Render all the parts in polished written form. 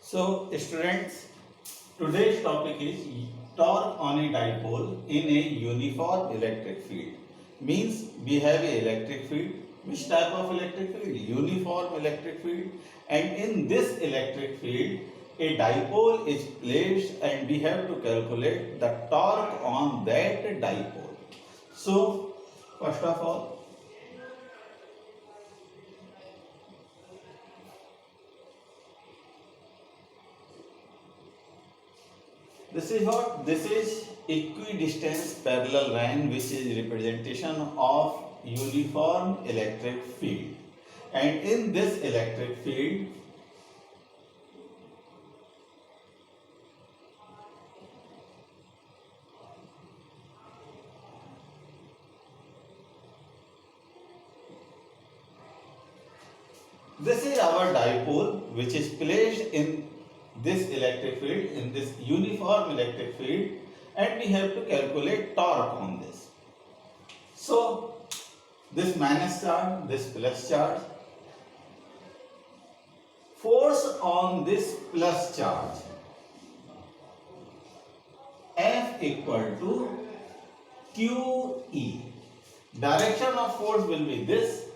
So, students, today's topic is torque on a dipole in a uniform electric field. Means we have a electric field. Which type of electric field? Uniform electric field. And in this electric field, a dipole is placed and we have to calculate the torque on that dipole. So, first of all, this is what? This is equidistant parallel line, which is representation of uniform electric field. And in this electric field, this is our dipole which is placed in this electric field, in this uniform electric field, and we have to calculate torque on this. So, this minus charge, this plus charge, force on this plus charge, F equal to QE. Direction of force will be this,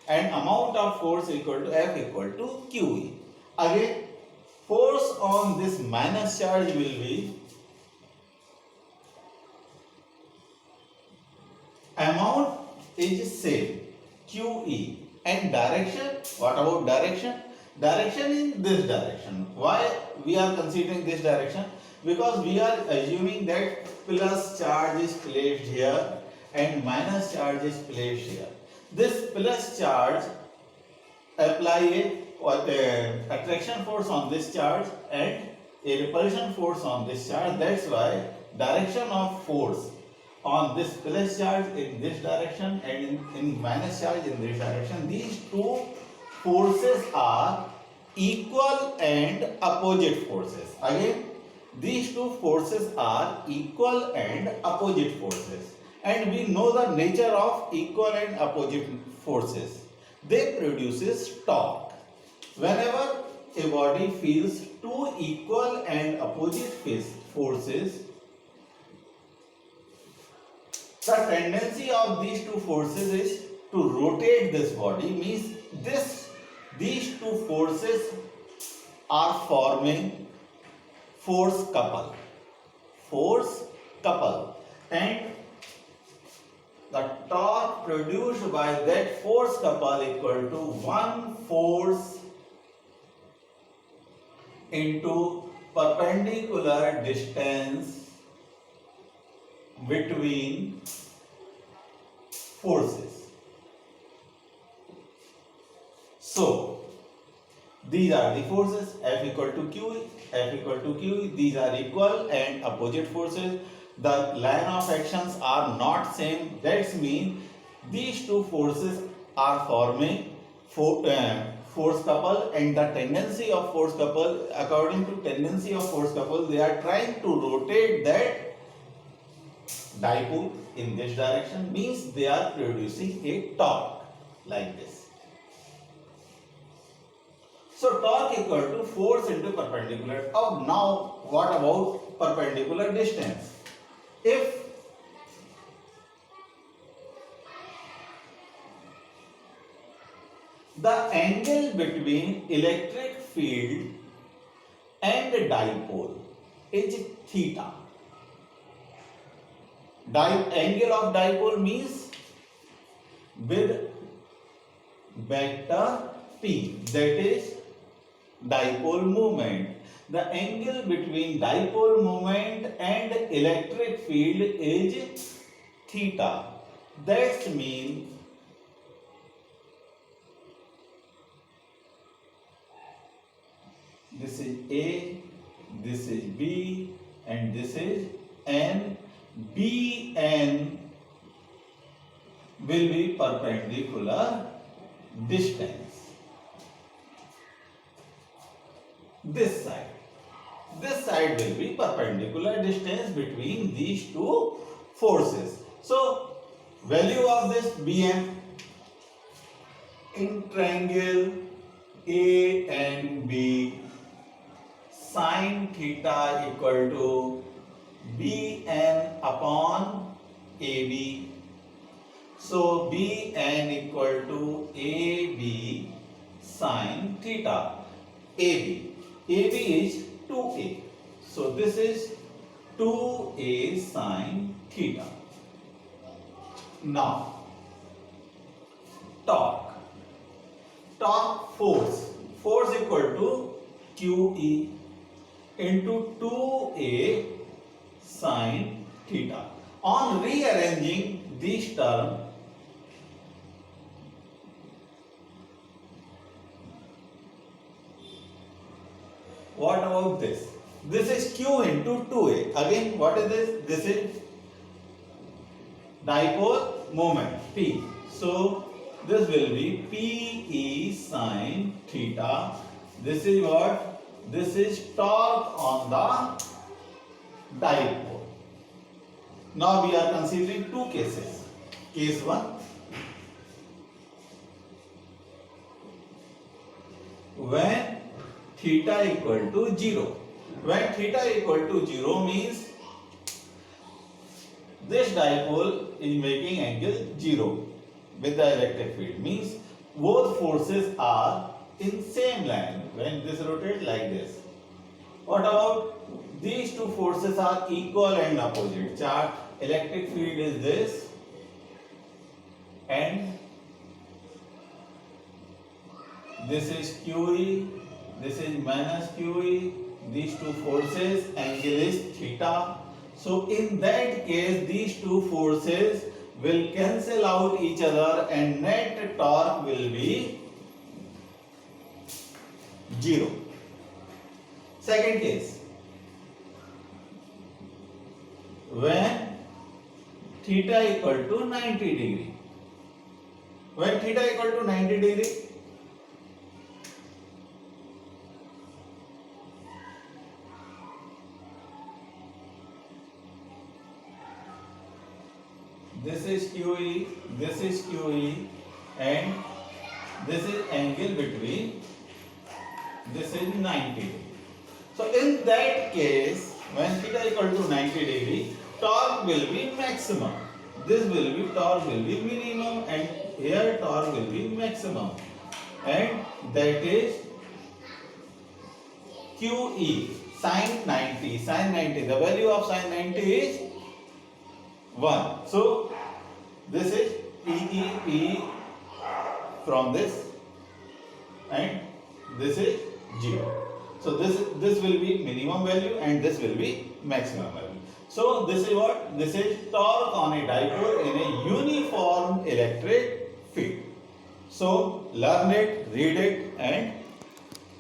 and amount of force equal to F equal to QE. Again, force on this minus charge will be amount is same, QE, and direction, what about direction? Direction in this direction. Why we are considering this direction? Because we are assuming that plus charge is placed here and minus charge is placed here. This plus charge apply a attraction force on this charge and a repulsion force on this charge. That's why direction of force on this plus charge in this direction and in minus charge in this direction, these two forces are equal and opposite forces. Again, these two forces are equal and opposite forces, and we know the nature of equal and opposite forces. They produces torque. Whenever a body feels two equal and opposite forces, the tendency of these two forces is to rotate this body. Means these two forces are forming force couple, and the torque produced by that force couple equal to one force into perpendicular distance between forces. So, these are the forces, F equal to QE, F equal to QE. These are equal and opposite forces. The line of actions are not same. That means these two forces are forming force couple, and the tendency of force couple, according to tendency of force couple, they are trying to rotate that dipole in this direction. Means they are producing a torque like this. So torque equal to force into perpendicular. Oh, now what about perpendicular distance? If the angle between electric field and dipole is theta, angle of dipole means with vector p, that is dipole moment. The angle between dipole moment and electric field is theta. That means this is A, this is B, and this is N. BN will be perpendicular distance. This side will be perpendicular distance between these two forces. So, value of this BN in triangle A and B sine theta equal to Bn upon AB. So Bn equal to AB sine theta. AB is 2A. So this is 2A sine theta. Now torque force equal to QE into 2A sine theta. On rearranging this term, what about this? This is Q into 2A. Again, what is this? This is dipole moment P. So this will be PE sine theta. This is what? This is torque on the dipole. Now we are considering two cases. Case 1. When theta equal to 0. When theta equal to 0 means this dipole is making angle 0 with the electric field. Means both forces are in same line when this rotates like this. What about these two forces are equal and opposite? Charge electric field is this and this is QE, this is minus QE, these two forces, angle is theta. So in that case these two forces will cancel out each other and net torque will be 0. Second case, when theta equal to 90 degree. When theta equal to 90 degree, this is QE, this is QE, and this is angle between, this is 90 degree. So in that case, when theta equal to 90 degree, torque will be maximum. This will be torque will be minimum, and here torque will be maximum, and that is QE sin 90. Sin 90. The value of sin 90 is 1. So this is PE from this, and this is 0. So this will be minimum value and this will be maximum value. So this is what? This is torque on a dipole in a uniform electric field. So learn it, read it, and